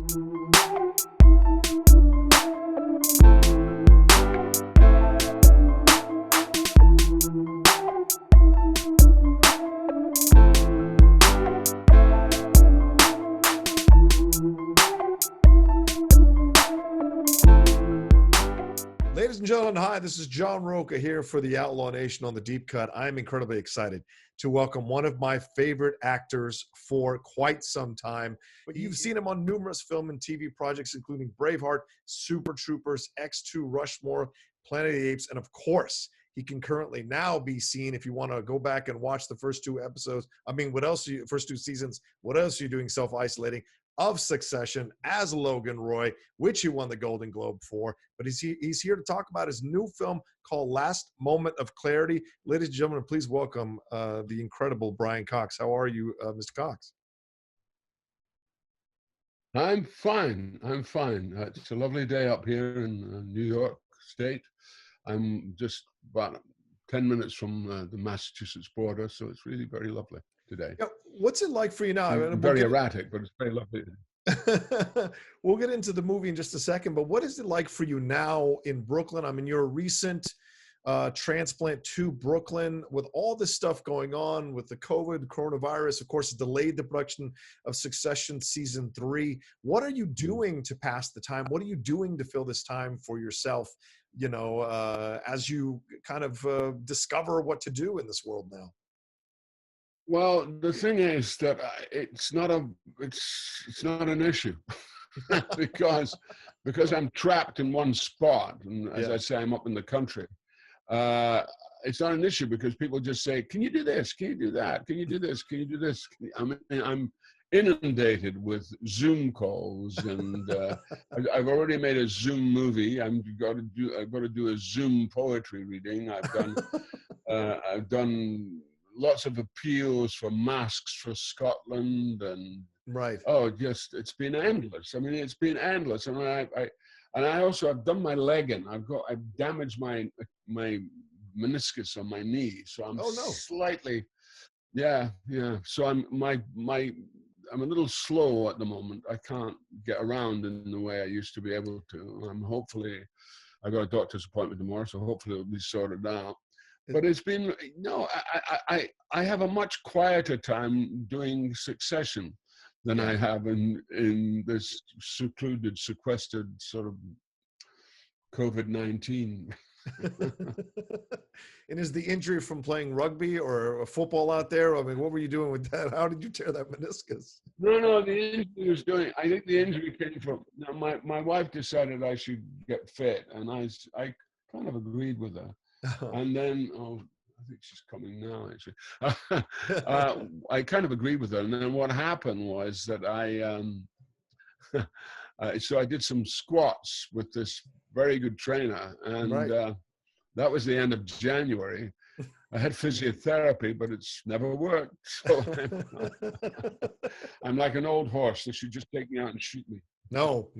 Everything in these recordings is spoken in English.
Ladies and gentlemen, hi, this is John Rocha here for the Outlaw Nation on the Deep Cut. I'm incredibly excited to welcome one of my favorite actors for quite some time. You've seen him on numerous film and TV projects, including Braveheart, Super Troopers, X2, Rushmore, Planet of the Apes, and of course, he can currently now be seen, if you want to go back and watch the first two episodes. First two seasons, what else are you doing self-isolating? Of Succession as Logan Roy, which he won the Golden Globe for. But he's here to talk about his new film called Last Moment of Clarity. Ladies and gentlemen, please welcome the incredible Brian Cox. How are you, Mr. Cox? I'm fine. I'm fine. It's a lovely day up here in New York State. I'm just about 10 minutes from the Massachusetts border, so it's really very lovely today. Yeah, what's it like for you now? Very erratic, but it's very lovely. We'll get into the movie in just a second, but what is it like for you now in Brooklyn? I mean, you're a recent transplant to Brooklyn with all this stuff going on with the coronavirus, of course, delayed the production of Succession season 3. What are you doing to pass the time? What are you doing to fill this time for yourself, as you kind of discover what to do in this world now? Well, the thing is that it's not an issue because I'm trapped in one spot, and as I say, I'm up in the country. It's not an issue because people just say, "Can you do this? Can you do that? Can you do this? Can you do this?" I'm inundated with Zoom calls, and I've already made a Zoom movie. I've got to do a Zoom poetry reading. I've done lots of appeals for masks for Scotland, and it's been endless. I mean, it's been endless. And I also I've done my leg in. I've damaged my meniscus on my knee, so I'm slightly, So I'm a little slow at the moment. I can't get around in the way I used to be able to. I got a doctor's appointment tomorrow, so hopefully it'll be sorted out. But it's been, I have a much quieter time doing Succession than I have in this secluded, sequestered sort of COVID-19. And is the injury from playing rugby or football out there? I mean, what were you doing with that? How did you tear that meniscus? No, the injury I think the injury came from, my wife decided I should get fit, and I kind of agreed with her. And then, I think she's coming now, actually. I kind of agreed with her. And then what happened was that so I did some squats with this very good trainer. And that was the end of January. I had physiotherapy, but it's never worked. So I'm like an old horse. They should just take me out and shoot me. No.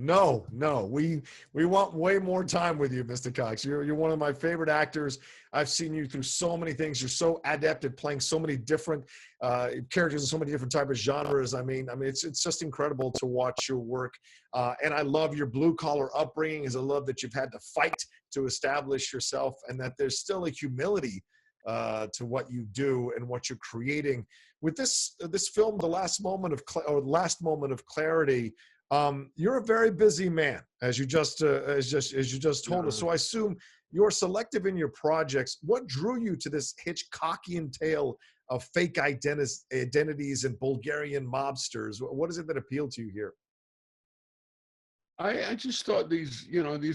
We want way more time with you, Mr. Cox. You're one of my favorite actors. I've seen you through so many things. You're so adept at playing so many different characters in so many different types of genres. I mean, it's just incredible to watch your work. And I love your blue collar upbringing. I love that you've had to fight to establish yourself, and that there's still a humility to what you do and what you're creating. With this film, The Last Moment of Clarity. You're a very busy man, as you just told us. So I assume you're selective in your projects. What drew you to this Hitchcockian tale of fake identities and Bulgarian mobsters? What is it that appealed to you here? I just thought these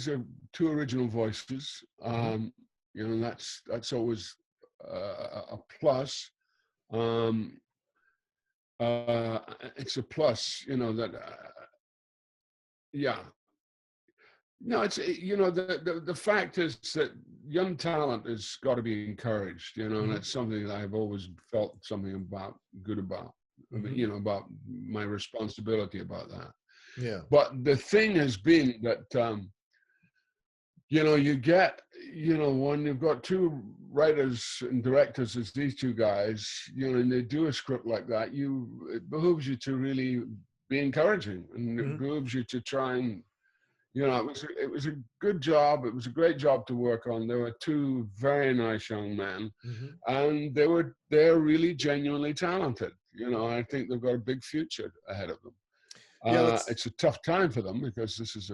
are two original voices. That's always a plus. It's a plus, that. Yeah. No, it's, the fact is that young talent has got to be encouraged, and it's something that I've always felt something good about, about my responsibility about that. Yeah. But the thing has been that, you get, when you've got two writers and directors as these two guys, and they do a script like that, it behooves you to really be encouraging, and it moves you to try and, it was a good job. It was a great job to work on. There were two very nice young men, and they're really genuinely talented. I think they've got a big future ahead of them. It's a tough time for them because this is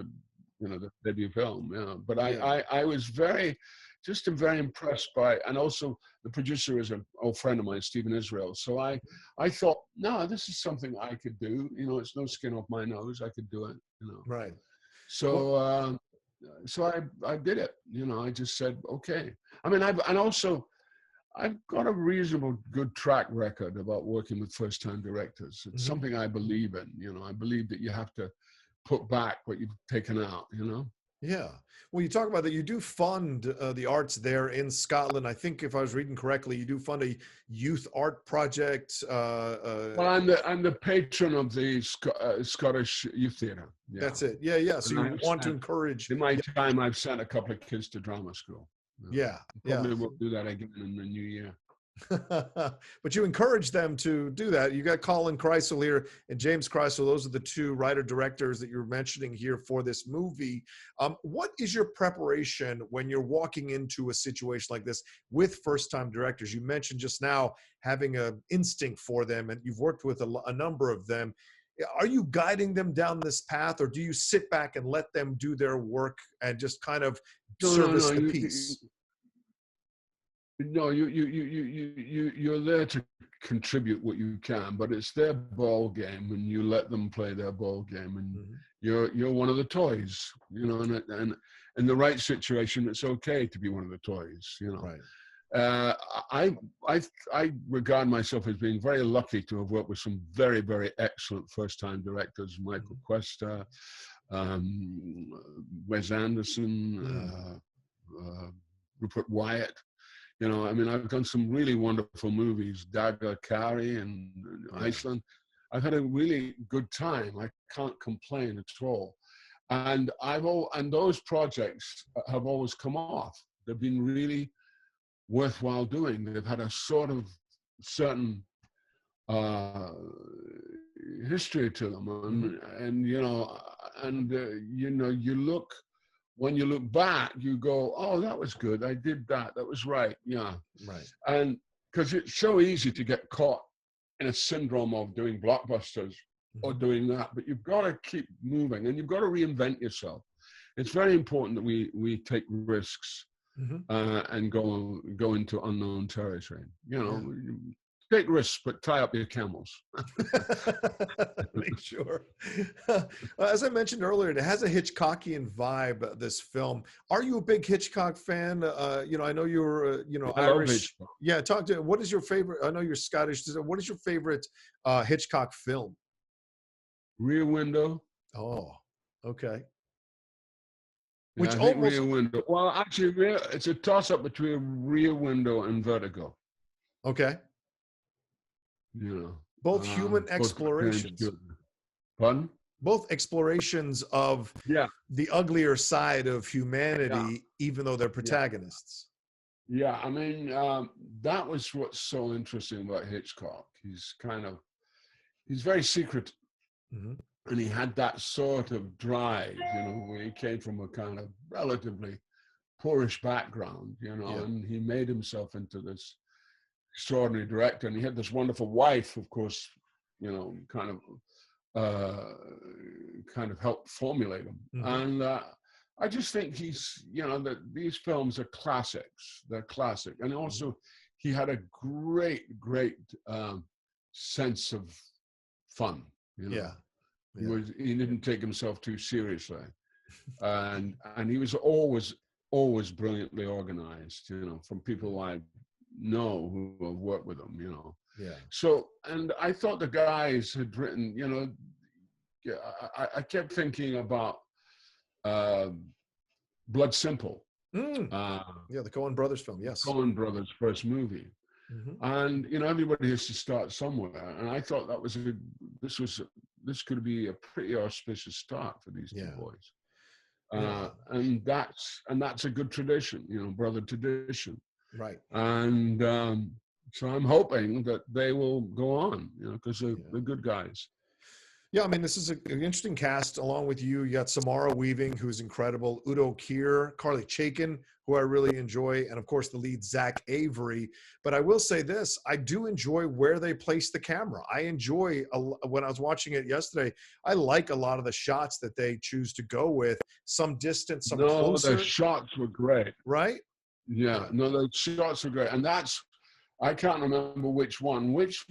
the debut film. But I was very impressed by, and also the producer is an old friend of mine, Stephen Israel. So I thought, no, this is something I could do. It's no skin off my nose. I could do it. Right. So so I did it. I just said, okay. I mean, I've got a reasonable good track record about working with first-time directors. It's something I believe in. I believe that you have to put back what you've taken out. Yeah. Well, you talk about that. You do fund the arts there in Scotland. I think, if I was reading correctly, you do fund a youth art project. Well, I'm the patron of the Scottish Youth Theatre. Yeah. That's it. Yeah, yeah. So you want to encourage. In my time, I've sent a couple of kids to drama school. Yeah. Probably won't do that again in the new year. But you encourage them to do that. You got Colin Krisel here and James Krisel. Those are the two writer-directors that you're mentioning here for this movie. What is your preparation when you're walking into a situation like this with first-time directors? You mentioned just now having an instinct for them, and you've worked with a number of them. Are you guiding them down this path, or do you sit back and let them do their work and just kind of service the piece? No, you're there to contribite what you can, but it's their ball game, and you let them play their ball game, and you're one of the toys, and in the right situation, it's okay to be one of the toys, Right. I regard myself as being very lucky to have worked with some very, very excellent first-time directors: Michael Cuesta, Wes Anderson, Rupert Wyatt. I've done some really wonderful movies, Daga Kari in Iceland. I've had a really good time. I can't complain at all. And those projects have always come off. They've been really worthwhile doing. They've had a sort of certain history to them. You look. When you look back, you go, oh, that was good. I did that. That was right. Yeah. Right. And because it's so easy to get caught in a syndrome of doing blockbusters or doing that, but you've got to keep moving and you've got to reinvent yourself. It's very important that we take risks and go into unknown territory. Take risks, but tie up your camels. Make sure. As I mentioned earlier, it has a Hitchcockian vibe, this film. Are you a big Hitchcock fan? I know you're, Irish. Yeah, what is your favorite? I know you're Scottish. What is your favorite Hitchcock film? Rear Window. Oh, okay. Which almost Rear Window. Well, actually, it's a toss-up between Rear Window and Vertigo. Okay. Both human explorations. Pardon? Both explorations of the uglier side of humanity, even though they're protagonists. Yeah, that was what's so interesting about Hitchcock. He's very secret, and he had that sort of drive, where he came from a kind of relatively poorish background, and he made himself into this extraordinary director, and he had this wonderful wife, of course, kind of helped formulate him. And I just think that these films are classics. They're classic, and also he had a great sense of fun. He didn't take himself too seriously, and he was always brilliantly organized. From people I know who have worked with him, So, and I thought the guys had written, I kept thinking about Blood Simple. The Coen Brothers film, yes. Coen Brothers' first movie. And, everybody has to start somewhere. And I thought this could be a pretty auspicious start for these two boys. And that's a good tradition, brother tradition. Right. And so I'm hoping that they will go on, because they're good guys. Yeah, I mean, this is an interesting cast. Along with you, you got Samara Weaving, who's incredible, Udo Kier, Carly Chaikin, who I really enjoy, and of course the lead, Zach Avery. But I will say this, I do enjoy where they place the camera. I enjoy, when I was watching it yesterday, I like a lot of the shots that they choose to go with, some distance, some No, the closer, shots were great. right? Yeah, no, the shots were great. And that's, I can't remember which one. Which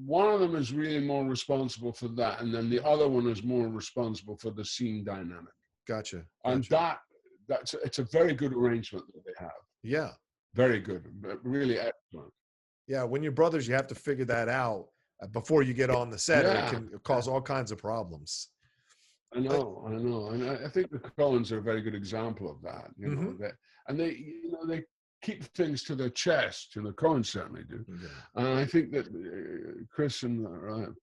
one of them is really more responsible for that, and then the other one is more responsible for the scene dynamic. Gotcha. And that's it's a very good arrangement that they have. Yeah. Very good, really excellent. Yeah, when you're brothers, you have to figure that out before you get on the set, or it can cause all kinds of problems. I know, and I think the Collins are a very good example of that. You know, that, and they keep things to their chest. You know, Colin certainly do, and I think that Chris and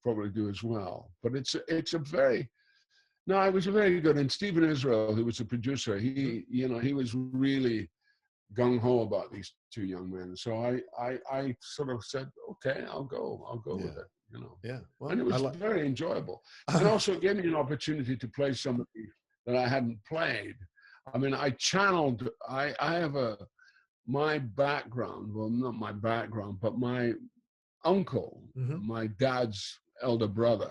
probably do as well. But it was a very good. And Stephen Israel, who was the producer, he was really gung ho about these two young men. So I sort of said, okay, I'll go with it. You know, well, and it was very enjoyable, and also it gave me an opportunity to play somebody that I hadn't played. I mean, I have my background, well, not my background, but my uncle, my dad's elder brother,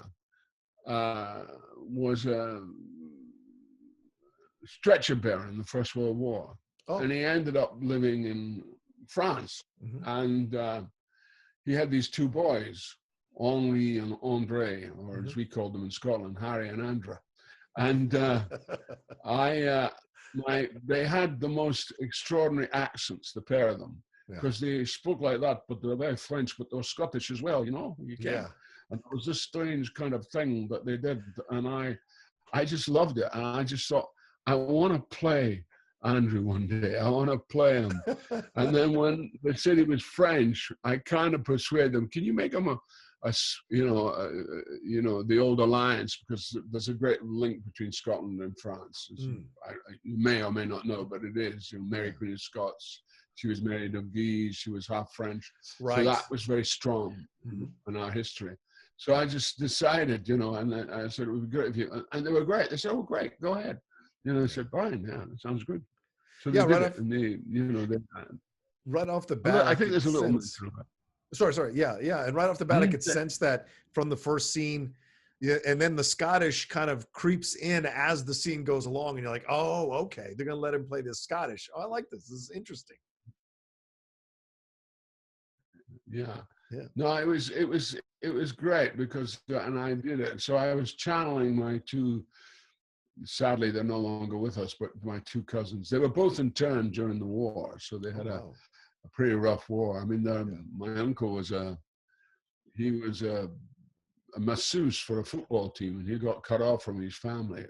was a stretcher bearer in the First World War. And he ended up living in France. And he had these two boys, Henri and Andre, or as we called them in Scotland, Harry and Andra. And they had the most extraordinary accents, the pair of them, because they spoke like that, but they're very French, but they're Scottish as well, you know? You can't. And it was this strange kind of thing that they did. And I just loved it. And I just thought, I want to play Andrew one day. I want to play him. And then when they said he was French, I kind of persuaded them, can you make him the old alliance, because there's a great link between Scotland and France. You may or may not know, but it is. You know, Mary Queen of Scots, she was married to Guise, she was half French. Right. So that was very strong in our history. So I just decided, you know, and I said, it would be great if you, and they were great. They said, oh, great, go ahead. You know, they said, fine, that sounds good. So they did it, and right off the bat, I think there's a little. Sorry. Yeah. And right off the bat, I could sense that from the first scene. Yeah. And then the Scottish kind of creeps in as the scene goes along, and you're like, oh, okay, they're going to let him play this Scottish. Oh, I like this. This is interesting. Yeah. No, it was great because, and I did it. So I was channeling my two, sadly, they're no longer with us, but my two cousins. They were both interned during the war. So they had a pretty rough war. I mean, my uncle was a masseuse for a football team, and he got cut off from his family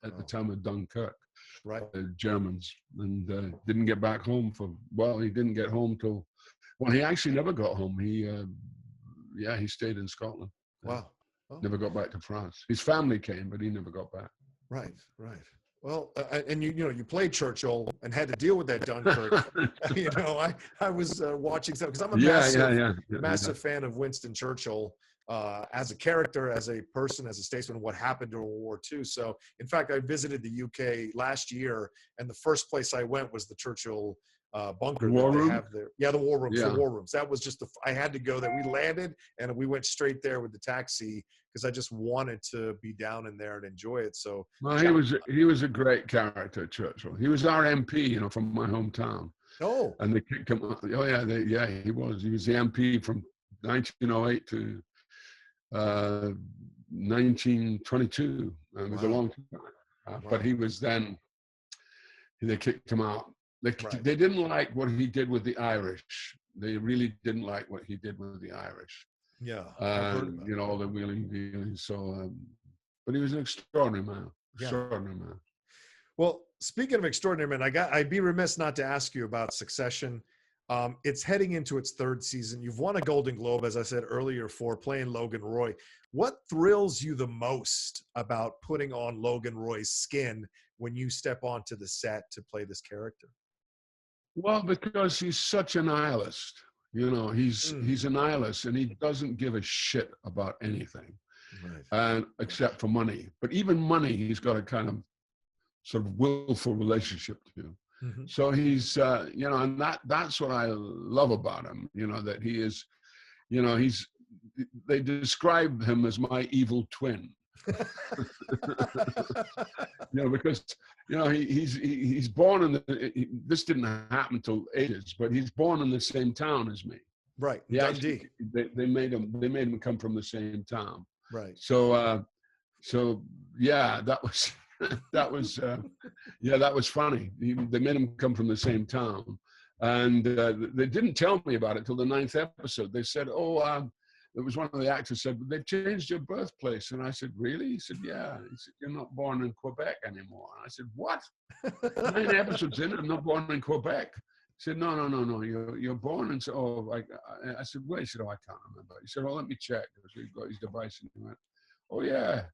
at the time of Dunkirk, the Germans, and didn't get back home he didn't get home till, he actually never got home. He stayed in Scotland. Wow. Never got back to France. His family came, but he never got back. Right. Well, and you played Churchill and had to deal with that Dunkirk. I was watching stuff because I'm a massive fan of Winston Churchill as a character, as a person, as a statesman, what happened during World War II. So, in fact, I visited the UK last year, and the first place I went was the Churchill bunker that they have there. Yeah, the war rooms. The war rooms. That was just I had to go there. We landed and we went straight there with the taxi because I just wanted to be down in there and enjoy it. So he was a great character, Churchill. He was our MP, from my hometown. Oh, and they kicked him. Oh yeah, he was. He was the MP from 1908 to 1922. It was a long time. But he was then. They kicked him out. They didn't like what he did with the Irish. They really didn't like what he did with the Irish. Yeah. All the wheeling dealing. So, but he was an extraordinary man. Extraordinary man. Well, speaking of extraordinary men, I'd be remiss not to ask you about Succession. It's heading into its third season. You've won a Golden Globe, as I said earlier, for playing Logan Roy. What thrills you the most about putting on Logan Roy's skin when you step onto the set to play this character? Well, because he's such a nihilist. He's a nihilist, and he doesn't give a shit about anything. Right. and except for money. But even money, he's got a kind of sort of willful relationship to. Mm-hmm. So he's, you know, and that's what I love about him, you know, that he is, you know, they describe him as my evil twin. You know, because, you know, he's born in this didn't happen till ages, but he's born in the same town as me. Right. Actually, they made him come from the same town. Right. So yeah, that was that was yeah, that was funny. They made him come from the same town, and they didn't tell me about it till the 9th episode. They said, "Oh, it was one of the actors said they've changed your birthplace," and I said, "Really?" He said, "Yeah." He said, "You're not born in Quebec anymore." And I said, "What? 9 episodes in, I'm not born in Quebec." He said, "No. You're born." And so, I said, "Wait." He said, "Oh, I can't remember." He said, "Oh, let me check." So he got his device and he went, "Oh yeah,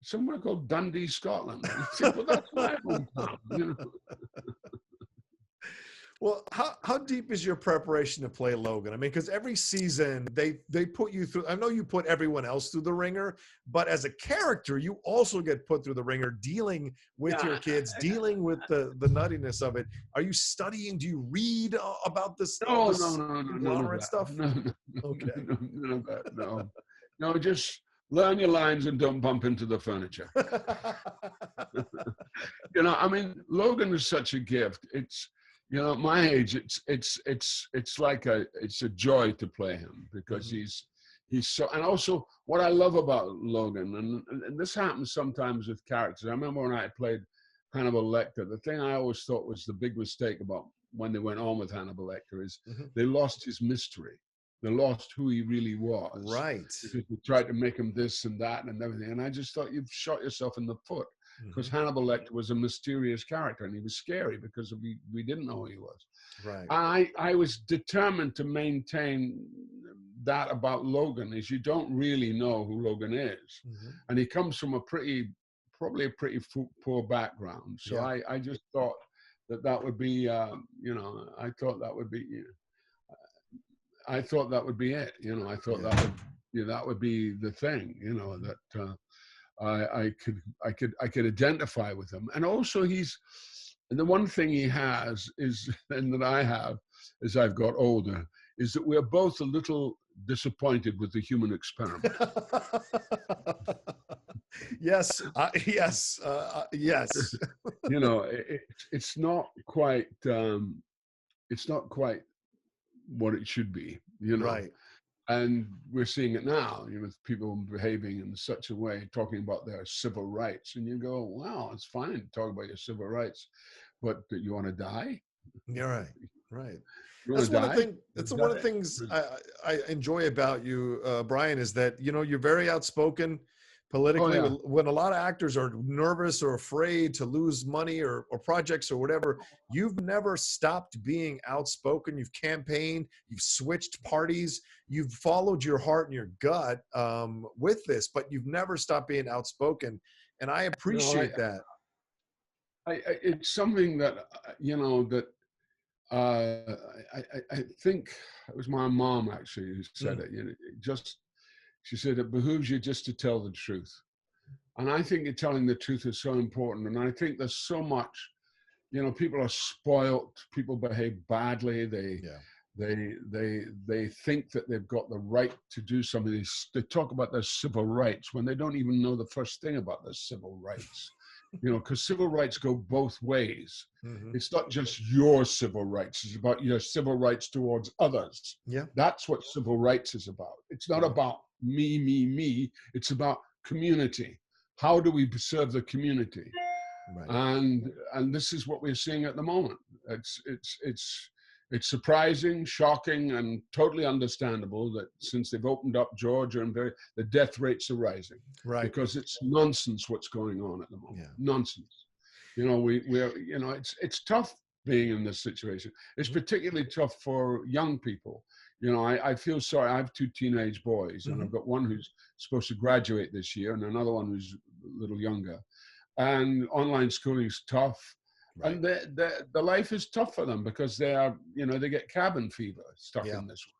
somewhere called Dundee, Scotland." He said, "Well, that's my hometown." You know? Well, how deep is your preparation to play Logan? I mean, because every season they put you through. I know you put everyone else through the ringer, but as a character, you also get put through the ringer, dealing with your kids, dealing with the nuttiness of it. Are you studying? Do you read about this? No, none of that stuff. No, Okay. none of that. No, just learn your lines and don't bump into the furniture. You know, I mean, Logan is such a gift. It's, you know, at my age, it's like it's a joy to play him because he's so. And also, what I love about Logan, and this happens sometimes with characters. I remember when I played Hannibal Lecter, the thing I always thought was the big mistake about when they went on with Hannibal Lecter is they lost his mystery. They lost who he really was. Right. Because they tried to make him this and that and everything. And I just thought you've shot yourself in the foot. Because Hannibal Lecter was a mysterious character and he was scary because we didn't know who he was. Right. I was determined to maintain that about Logan, is you don't really know who Logan is. And he comes from probably a pretty poor background. So yeah. I just thought that would be, you know, I thought that would be it. You know, I thought that would be the thing, you know, that I could identify with him. And also and the one thing he has is, and that I have as I've got older, is that we're both a little disappointed with the human experiment. Yes. Yes. You know, it's not quite what it should be, you know. Right. And we're seeing it now, you know, with people behaving in such a way, talking about their civil rights. And you go, wow, it's fine to talk about your civil rights, but you want to die? You're right. Right. That's one of the things I enjoy about you, Brian, is that, you know, you're very outspoken politically. When a lot of actors are nervous or afraid to lose money or projects or whatever, you've never stopped being outspoken. You've campaigned, you've switched parties, you've followed your heart and your gut with this, but you've never stopped being outspoken. And I appreciate that. It's something that, you know, that I think it was my mom actually who said it, you know, she said, it behooves you just to tell the truth. And I think telling the truth is so important. And I think there's so much, you know, people are spoiled, people behave badly. They think that they've got the right to do something. They talk about their civil rights when they don't even know the first thing about their civil rights. You know, because civil rights go both ways. It's not just your civil rights. It's about your civil rights towards others. Yeah. That's what civil rights is about. It's not about me. It's about community. How do we serve the community? Right. And this is what we're seeing at the moment. It's surprising, shocking, and totally understandable that since they've opened up Georgia and the death rates are rising. Right. Because it's nonsense what's going on at the moment. Yeah. Nonsense. You know, we're you know, it's tough being in this situation. It's particularly tough for young people. You know, I feel sorry. I have 2 teenage boys, and I've got one who's supposed to graduate this year and another one who's a little younger. And online schooling is tough. Right. And the life is tough for them because they are, you know, they get cabin fever stuck in this way.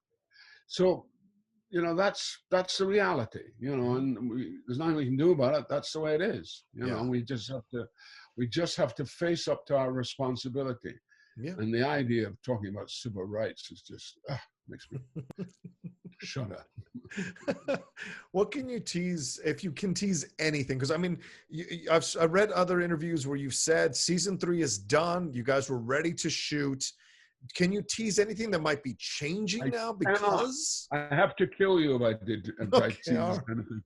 So you know, that's the reality, you know, and there's nothing we can do about it. That's the way it is, you know. We just have to face up to our responsibility. Yeah. And the idea of talking about civil rights is just makes me shut up. What can you tease, if you can tease anything? Because I mean, I've read other interviews where you've said season 3 is done. You guys were ready to shoot. Can you tease anything that might be changing now? Because I have to kill you if I did. If I tease anything.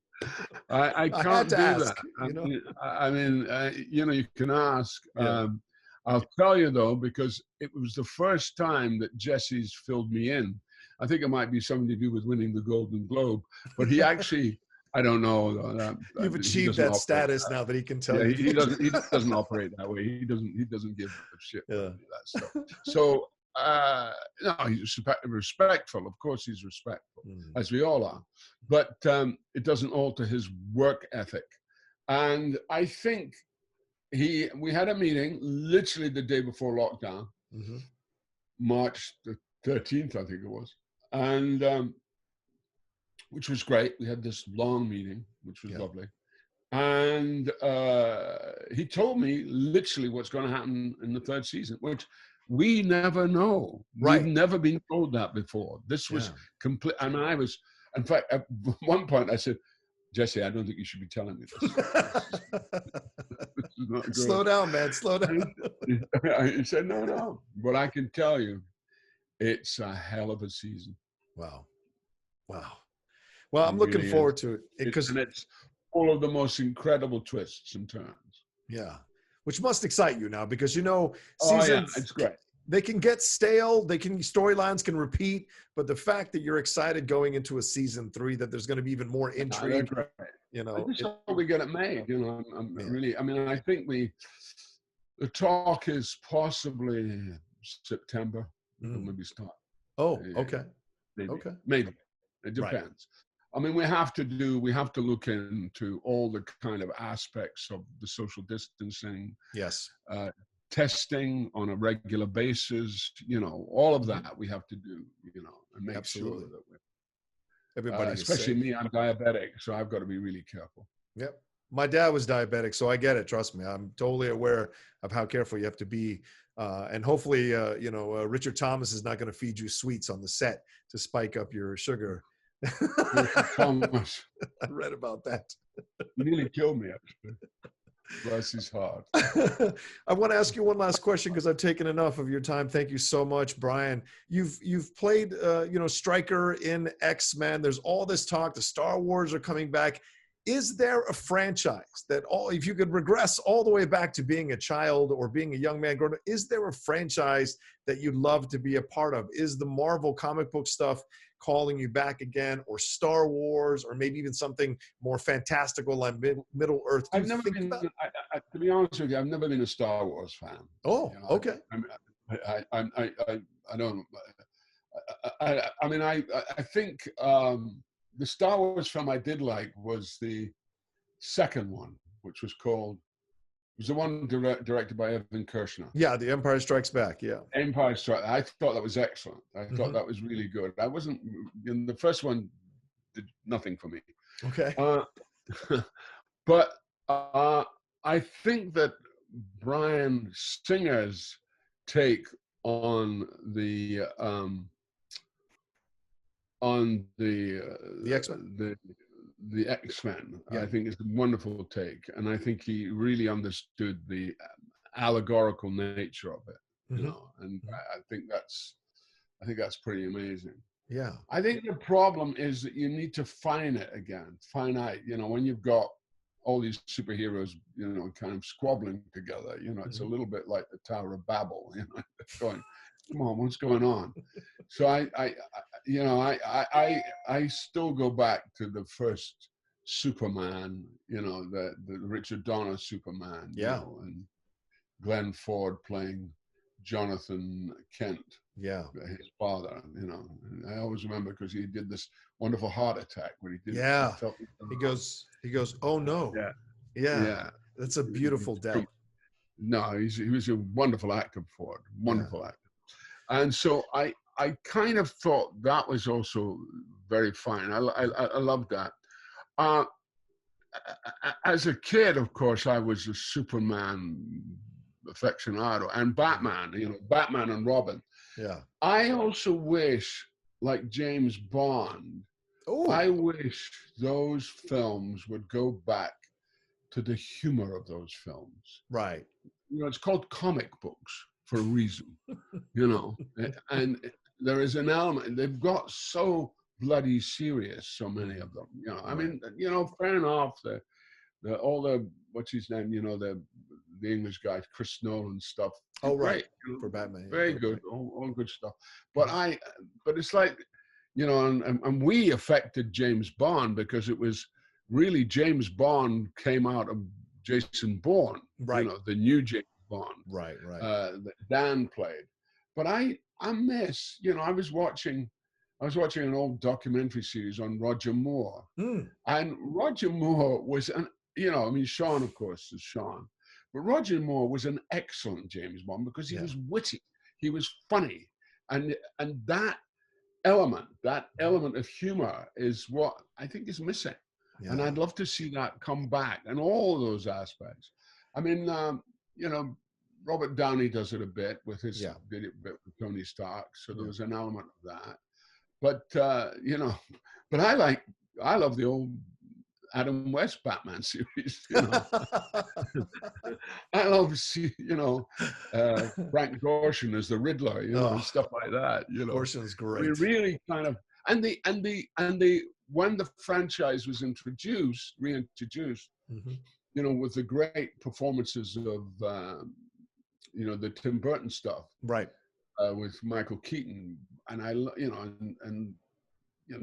I can't do ask, that. I mean, you know, you can ask. I'll tell you though, because it was the first time that Jesse's filled me in. I think it might be something to do with winning the Golden Globe, but he actually, I don't know. You've achieved that status now that he can tell you. He doesn't operate that way. He doesn't give a shit about that stuff. So no, he's respectful. Of course, he's respectful, as we all are. But it doesn't alter his work ethic. And I think we had a meeting literally the day before lockdown, March the 13th, I think it was, and which was great. We had this long meeting, which was lovely. And he told me literally what's going to happen in the 3rd season, which we never know. We've never been told that before. This was complete. And I was, in fact, at one point I said, Jesse, I don't think you should be telling me this. Slow down, man. Slow down. He said, no. But I can tell you, it's a hell of a season. Wow. Well, I'm looking forward to it. And it's full of the most incredible twists and turns. Yeah. Which must excite you now, because seasons, it's great. They can get stale, storylines can repeat, but the fact that you're excited going into a season 3, that there's going to be even more intrigue, you know. I just hope we get it made, you know. Really, I mean, I think the talk is possibly September, maybe start. Oh, okay. Maybe. It depends. Right. I mean, we have to look into all the kind of aspects of the social distancing. Yes. Testing on a regular basis, you know, all of that we have to do, you know, and make sure that everybody, especially me, I'm diabetic, so I've got to be really careful. Yep. My dad was diabetic, so I get it. Trust me. I'm totally aware of how careful you have to be. And hopefully, Richard Thomas is not going to feed you sweets on the set to spike up your sugar. Thomas. I read about that. He nearly killed me, actually. Bless his heart. I want to ask you one last question, because I've taken enough of your time. Thank you so much, Brian. You've played, Stryker in X-Men. There's all this talk. The Star Wars are coming back. Is there a franchise that if you could regress all the way back to being a child or being a young man growing up, is there a franchise that you'd love to be a part of? Is the Marvel comic book stuff calling you back again, or Star Wars, or maybe even something more fantastical like Middle Earth? I've never been, to be honest with you, I've never been a Star Wars fan. Oh, okay. I don't. I mean, I think the Star Wars film I did like was the second one, which was called. It was the one directed by Evan Kirshner. Yeah, The Empire Strikes Back. Yeah, Empire Strikes. I thought that was excellent. I thought that was really good. I wasn't. The first one did nothing for me. Okay. But I think that Bryan Singer's take on the X-Men. The X-Men, I think, is a wonderful take, and I think he really understood the allegorical nature of it, you know, and I think that's pretty amazing. Yeah. I think the problem is that you need to finite, you know, when you've got all these superheroes, you know, kind of squabbling together, you know, it's a little bit like the Tower of Babel, you know, going, come on, what's going on? So I still go back to the first Superman, you know, the Richard Donner Superman, you know, and Glenn Ford playing Jonathan Kent, his father, you know. And I always remember because he did this wonderful heart attack when he did. Yeah, he goes, oh no. Yeah. That's a beautiful death. No, he was a wonderful actor, Ford, wonderful actor. And so I I kind of thought that was also very fine. I loved that. As a kid, of course, I was a Superman aficionado and Batman, Batman and Robin. Yeah. I also wish, like James Bond, I wish those films would go back to the humor of those films. Right. It's called comic books for a reason, and there is an element, they've got so bloody serious, so many of them, I mean, fair enough, all the, what's his name, the English guy, Chris Nolan stuff. Oh, great, right. For Batman. Very good, all good stuff. But it's like, and we affected James Bond because it was really James Bond came out of Jason Bourne, right. The new James Bond. Right. That Dan played. But I miss, I was watching an old documentary series on Roger Moore. And Roger Moore was Sean, of course, is Sean. But Roger Moore was an excellent James Bond because he was witty, he was funny, and that element of humor is what I think is missing. Yeah. And I'd love to see that come back, and all those aspects. I mean, Robert Downey does it a bit with his did it a bit with Tony Stark, so there was an element of that. But but I love the old Adam West Batman series. I love Frank Gorshin as the Riddler, and stuff like that. Gorshin's great. We really kind of and when the franchise was reintroduced, with the great performances of the Tim Burton stuff, right, with Michael Keaton, and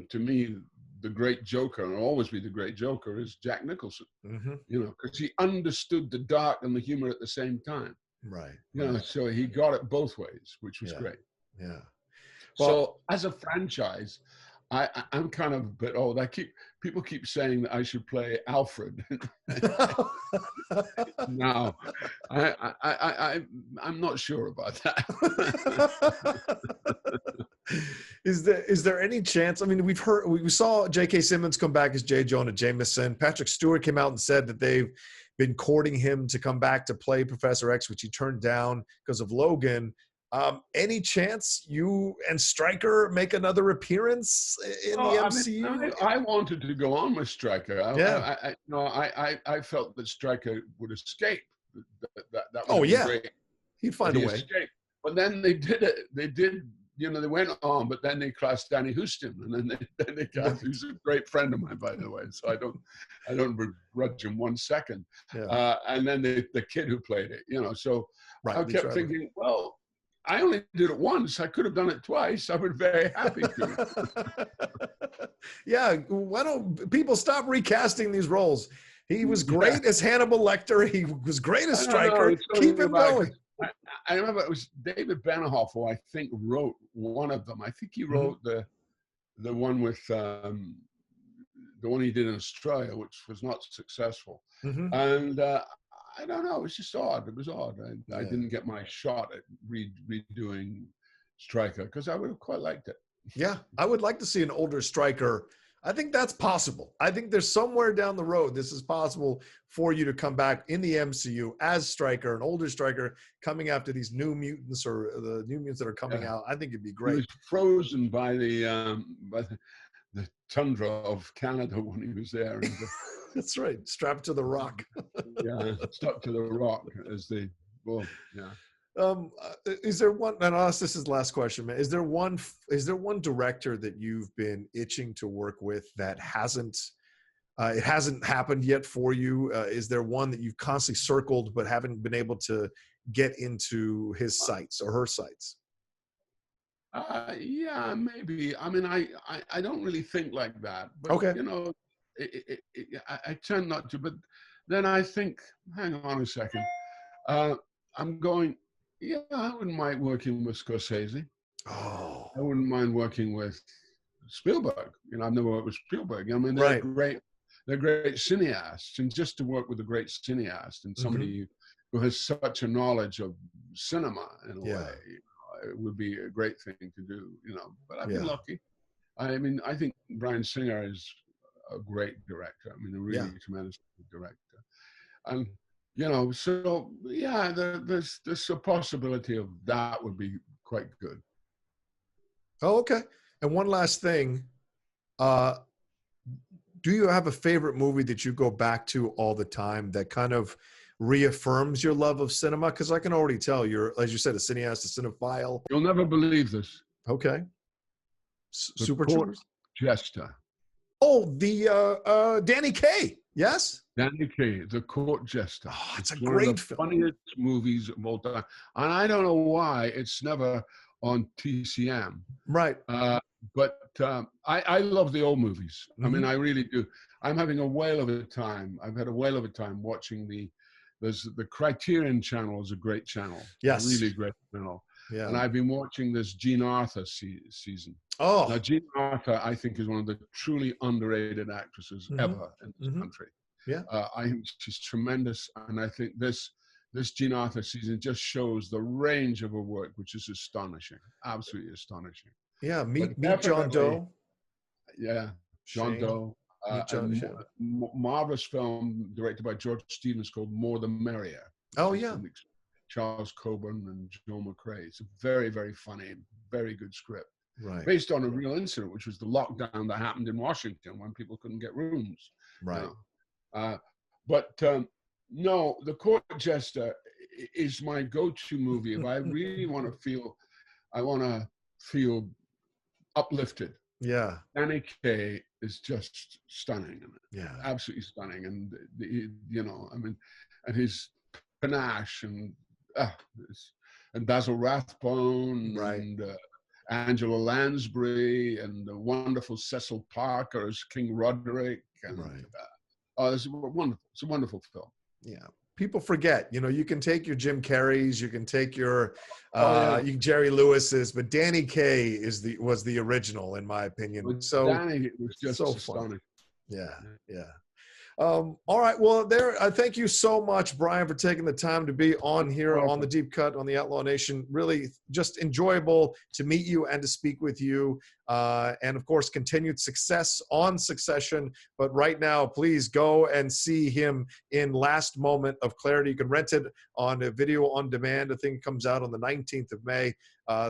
to me, the great Joker, and will always be the great Joker, is Jack Nicholson. Because he understood the dark and the humor at the same time. Right. So he got it both ways, which was great. Yeah. Well, so as a franchise, I'm kind of a bit old. People keep saying that I should play Alfred. No, I'm not sure about that. Is there any chance? I mean, we saw J.K. Simmons come back as J. Jonah Jameson. Patrick Stewart came out and said that they've been courting him to come back to play Professor X, which he turned down because of Logan. Any chance you and Stryker make another appearance in the MCU? I wanted to go on with Stryker. I felt that Stryker would escape. That great. He'd find a way. Escape. But then they did it. They did. They went on, but then they cast Danny Houston, and then they cast. Who's a great friend of mine, by the way. So I don't begrudge him 1 second. Yeah. And then the kid who played it, So I kept thinking, well, I only did it once. I could have done it twice. I was very happy to. Yeah. Why don't people stop recasting these roles? He was great as Hannibal Lecter. He was great as Stryker. Keep him going. I remember it was David Benioff who I think wrote one of them. I think he wrote the one with the one he did in Australia, which was not successful. And I don't know. It was just odd. It was odd. I didn't get my shot at redoing Stryker because I would have quite liked it. Yeah, I would like to see an older Stryker. I think that's possible. I think there's somewhere down the road this is possible for you to come back in the MCU as Stryker, an older Stryker, coming after these new mutants or the new mutants that are coming out. I think it'd be great. He was frozen by the tundra of Canada when he was there. And that's right. Strapped to the rock. Yeah, stuck to the rock as they. Well, yeah. Is there one? And I'll ask this is the last question, man. Is there one director that you've been itching to work with that hasn't happened yet for you? Is there one that you've constantly circled but haven't been able to get into his sights or her sights? Yeah, maybe. I mean, I don't really think like that. But, okay. I tend not to. But then I think, hang on a second. I'm going. Yeah, I wouldn't mind working with Scorsese. Oh, I wouldn't mind working with Spielberg. I've never worked with Spielberg. I mean, they're great. They're great cineasts, and just to work with a great cineast and somebody who has such a knowledge of cinema in a way, it would be a great thing to do, but I've been Yeah. lucky. I mean, I think Bryan Singer is a great director. I mean, a really tremendous director. And, so yeah, there's a possibility of that would be quite good. Oh, okay. And one last thing, do you have a favorite movie that you go back to all the time that kind of reaffirms your love of cinema? Because I can already tell you're, as you said, a cineast, a cinephile. You'll never believe this. Okay. The Super Court Troopers. Jester. Oh, the Danny Kaye. Yes. Danny Kaye, The Court Jester. Oh, it's a one great of the film. Funniest movies of all time, and I don't know why it's never on TCM. Right. But I love the old movies. Mm-hmm. I mean, I really do. I'm having a whale of a time. I've had a whale of a time watching the Criterion channel is a great channel. Yes. A really great channel. Yeah. And I've been watching this Jean Arthur season. Oh. Now, Jean Arthur, I think, is one of the truly underrated actresses ever in this country. Yeah. I think she's tremendous. And I think this Jean Arthur season just shows the range of her work, which is astonishing. Absolutely astonishing. Yeah. Meet John Doe. Yeah. John Doe. Marvelous film directed by George Stevens called More the Merrier. Oh, yeah. Charles Coburn and Joe McCrea. It's a very, very funny, very good script. Right. Based on a real incident, which was the lockdown that happened in Washington when people couldn't get rooms. Right. No, The Court Jester is my go-to movie. If I really want to feel uplifted. Yeah. Danny Kaye is just stunning. Yeah. Absolutely stunning. And, and his panache and Basil Rathbone and Angela Lansbury and the wonderful Cecil Parker as King Roderick. And, it's wonderful. It's a wonderful film. Yeah. People forget, you can take your Jim Carreys, you can take your Jerry Lewis's, but Danny Kaye was the original in my opinion. So Danny was just so astonishing. Yeah. Yeah. All right. Well, thank you so much, Brian, for taking the time to be on here on the Deep Cut on the Outlaw Nation. Really just enjoyable to meet you and to speak with you. And of course, continued success on Succession. But right now, please go and see him in Last Moment of Clarity. You can rent it on a video on demand. I think it comes out on the 19th of May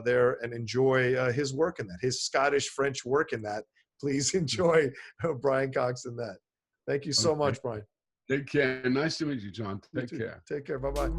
there, and enjoy his work in that, his Scottish-French work in that. Please enjoy Brian Cox in that. Thank you so much, Brian. Take care. Nice to meet you, John. Take care. Take care. Bye-bye.